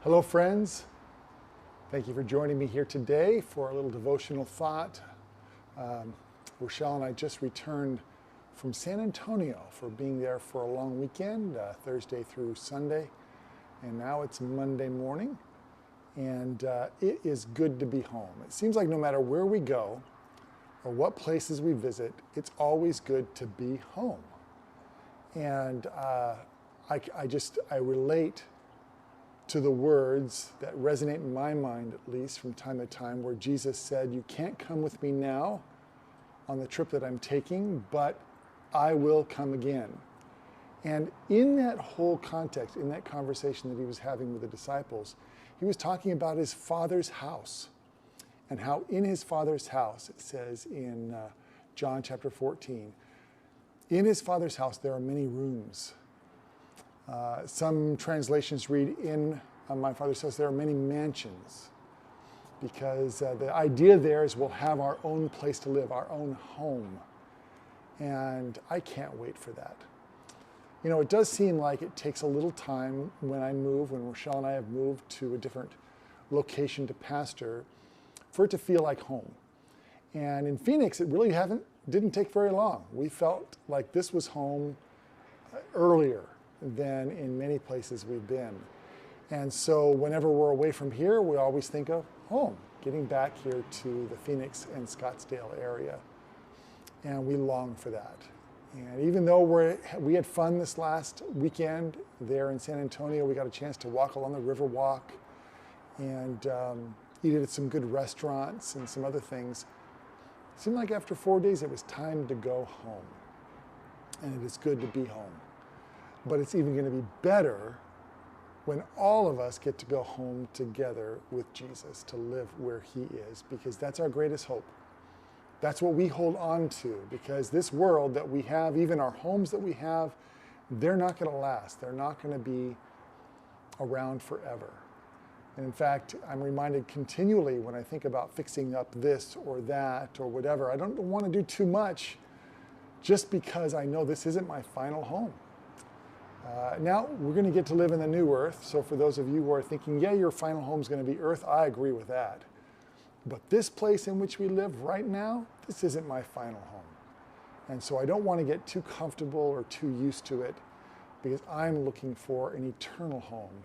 Hello, friends. Thank you for joining me here today for a little devotional thought. Rochelle and I just returned from San Antonio for being there for a long weekend, Thursday through Sunday, and now it's Monday morning, and it is good to be home. It seems like no matter where we go or what places we visit, it's always good to be home. And I relate to the words that resonate in my mind, at least from time to time, where Jesus said, "You can't come with me now on the trip that I'm taking, but I will come again." And in that whole context, in that conversation that he was having with the disciples, he was talking about his Father's house and how in his Father's house, it says in John chapter 14, in his Father's house there are many rooms. Some translations read, in my Father's house there are many mansions, because the idea there is we'll have our own place to live, our own home. And I can't wait for that. You know, it does seem like it takes a little time when Rochelle and I have moved to a different location to pastor, for it to feel like home. And in Phoenix, it really didn't take very long. We felt like this was home earlier than in many places we've been. And so whenever we're away from here, we always think of home, getting back here to the Phoenix and Scottsdale area. And we long for that. And even though we had fun this last weekend there in San Antonio, we got a chance to walk along the river walk and eat at some good restaurants and some other things. It seemed like after 4 days, it was time to go home. And it is good to be home. But it's even going to be better when all of us get to go home together with Jesus, to live where he is, because that's our greatest hope. That's what we hold on to, because this world that we have, even our homes that we have, they're not going to last. They're not going to be around forever. And in fact, I'm reminded continually when I think about fixing up this or that or whatever, I don't want to do too much just because I know this isn't my final home. Now, we're going to get to live in the new earth. So for those of you who are thinking, yeah, your final home is going to be earth, I agree with that. But this place in which we live right now, this isn't my final home. And so I don't want to get too comfortable or too used to it, because I'm looking for an eternal home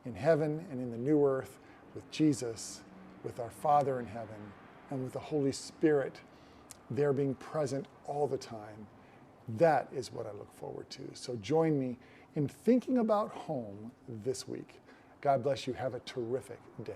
in heaven and in the new earth with Jesus, with our Father in heaven, and with the Holy Spirit there being present all the time. That is what I look forward to. So join me in thinking about home this week. God bless you. Have a terrific day.